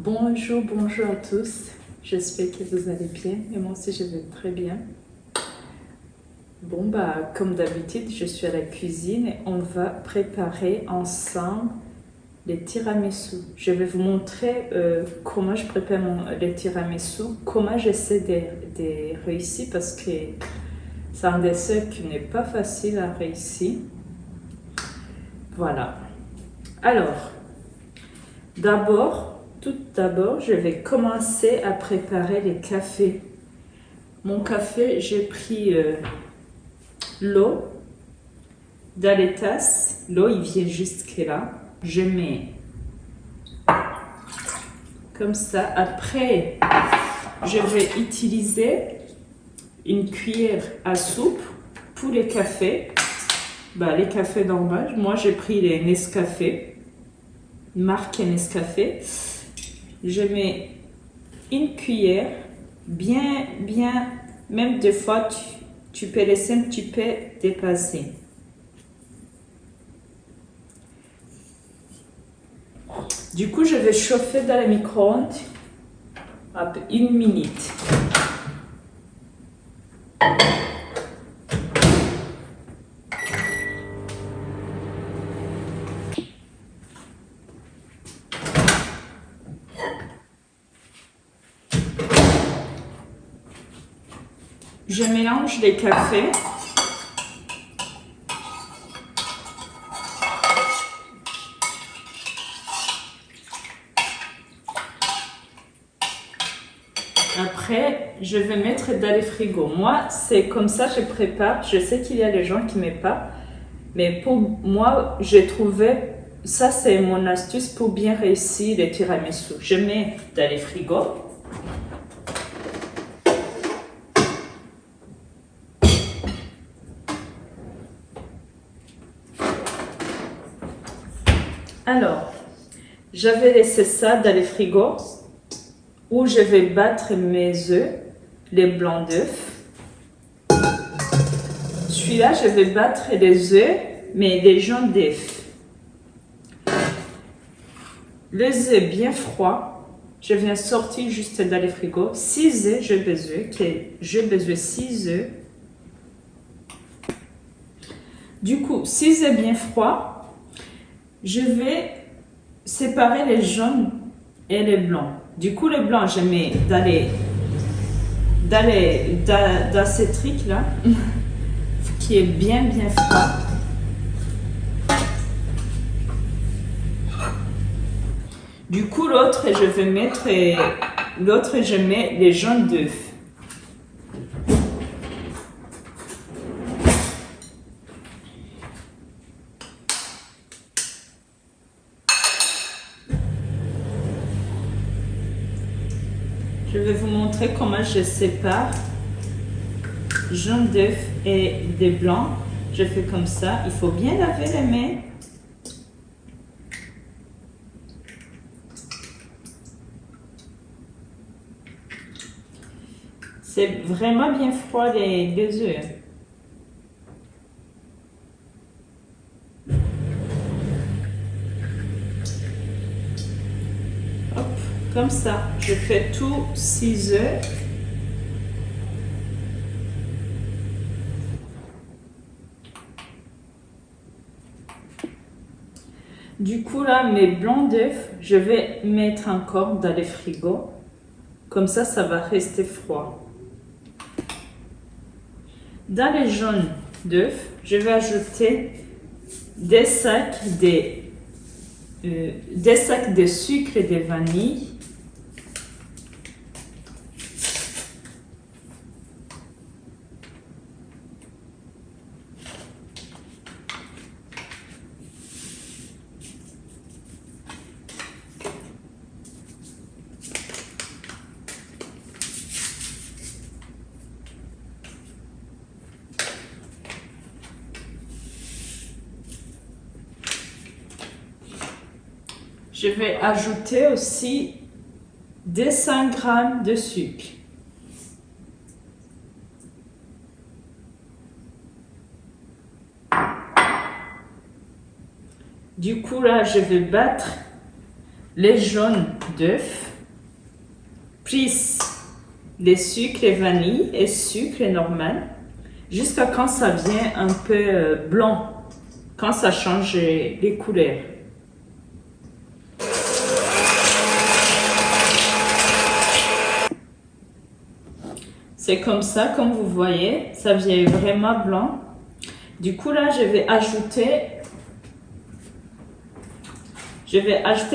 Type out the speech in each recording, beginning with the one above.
Bonjour, bonjour à tous. J'espère que vous allez bien et moi aussi je vais très bien. Bon, comme d'habitude, je suis à la cuisine et on va préparer ensemble les tiramisu. Je vais vous montrer comment je prépare les tiramisu, comment j'essaie de réussir parce que c'est un dessert qui n'est pas facile à réussir. Voilà. Alors, tout d'abord, je vais commencer à préparer les cafés. Mon café, j'ai pris l'eau dans les tasses. L'eau, il vient jusque là. Je mets comme ça. Après, je vais utiliser une cuillère à soupe pour les cafés. Les cafés normaux. Moi, j'ai pris les Nescafé, marque Nescafé. Je mets une cuillère, bien, même des fois, tu peux laisser un petit peu dépasser. Du coup, je vais chauffer dans le micro-ondes 1 minute. Je mélange les cafés. Après, je vais mettre dans le frigo. Moi, c'est comme ça que je prépare. Je sais qu'il y a des gens qui n'aiment pas. Mais pour moi, j'ai trouvé, ça c'est mon astuce pour bien réussir les tiramisu. Je mets dans le frigo. Alors, je vais laisser ça dans le frigo où je vais battre mes œufs, les blancs d'œufs. Celui-là, je vais battre les œufs, mais les jaunes d'œufs. Les œufs bien froids, je viens sortir juste dans le frigo. 6 œufs, j'ai besoin 6 œufs. Du coup, 6 œufs bien froids. Je vais séparer les jaunes et les blancs. Du coup, les blancs, je mets dans ce truc-là, qui est bien froid. Du coup, l'autre, je mets les jaunes d'œufs. Je vais vous montrer comment je sépare jaune d'œuf et des blancs. Je fais comme ça. Il faut bien laver les mains. C'est vraiment bien froid les œufs. Hop, comme ça. Je fais tous 6 œufs. Du coup, là, mes blancs d'œufs, je vais mettre encore dans le frigo. Comme ça, ça va rester froid. Dans les jaunes d'œufs, je vais ajouter des sacs de sucre et de vanille. Je vais ajouter aussi 200 g de sucre. Du coup, là, je vais battre les jaunes d'œufs, plus les sucres et vanille et sucre normal, jusqu'à quand ça vient un peu blanc, quand ça change les couleurs. C'est comme ça, comme vous voyez, ça vient vraiment blanc. Du coup là, je vais ajouter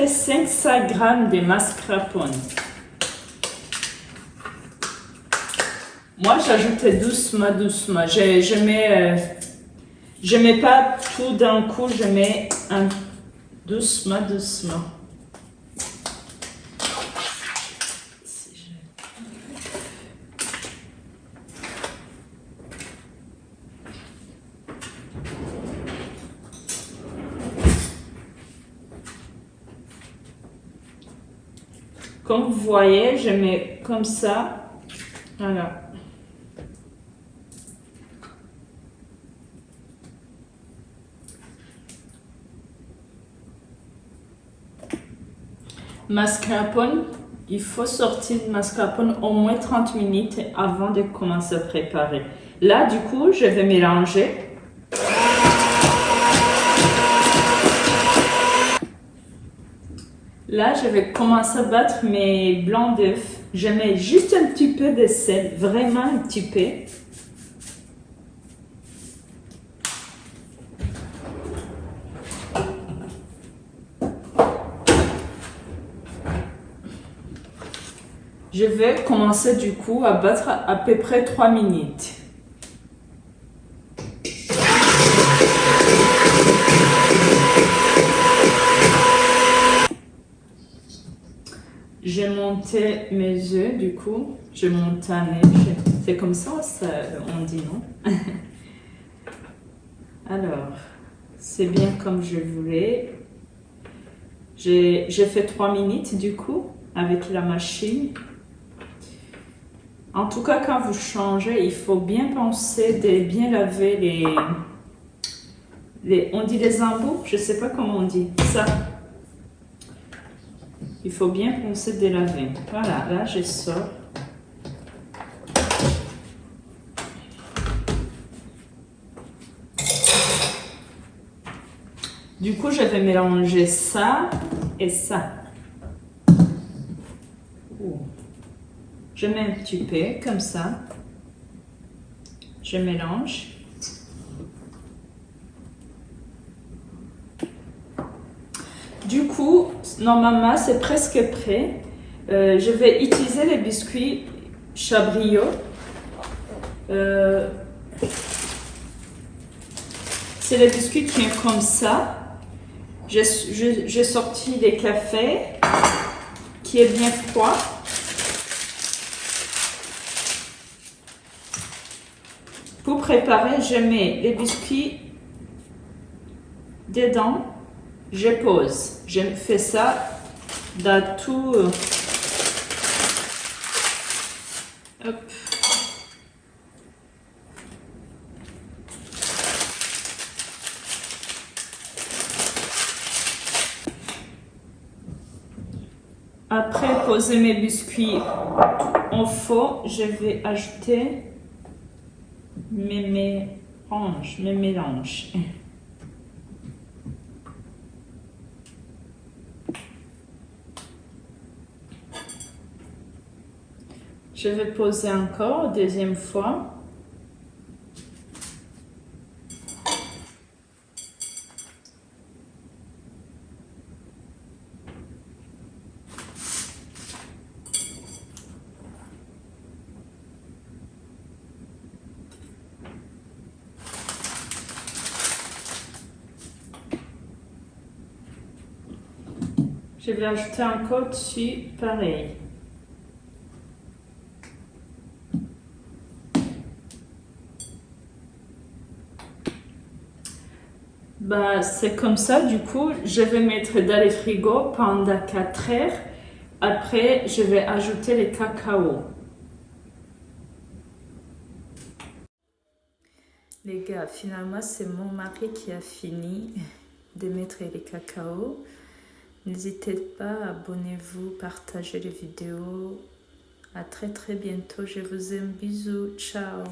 500 grammes de mascarpone. Moi, j'ajoutais doucement. Je mets pas tout d'un coup, je mets doucement. Comme vous voyez, je mets comme ça. Voilà. Mascarpone, il faut sortir le mascarpone au moins 30 minutes avant de commencer à préparer. Là, du coup, je vais mélanger. Là, je vais commencer à battre mes blancs d'œufs. Je mets juste un petit peu de sel, vraiment un petit peu. Je vais commencer du coup à battre à peu près 3 minutes. J'ai monté mes œufs, du coup, j'ai montané. C'est comme ça, on dit, non? Alors, c'est bien comme je voulais. J'ai fait 3 minutes, du coup, avec la machine. En tout cas, quand vous changez, il faut bien penser de bien laver on dit les embouts, je ne sais pas comment on dit ça. Il faut bien penser de laver. Voilà, là je sors. Du coup, je vais mélanger ça et ça. Je mets un petit peu comme ça. Je mélange. Du coup, normalement, c'est presque prêt. Je vais utiliser les biscuits Chabrio. C'est les biscuits qui sont comme ça. J'ai sorti des cafés qui est bien froid. Pour préparer, je mets les biscuits dedans. Je pose. Je fais ça dans tout. Hop. Après poser mes biscuits en fond, je vais ajouter mes mélanges. Je vais poser encore, deuxième fois. Je vais ajouter encore dessus, pareil. Bah, c'est comme ça, du coup, je vais mettre dans le frigo pendant 4 heures. Après, je vais ajouter le cacao. Les gars, finalement, c'est mon mari qui a fini de mettre le cacao. N'hésitez pas, abonnez-vous, partagez les vidéos. À très très bientôt. Je vous aime. Bisous. Ciao.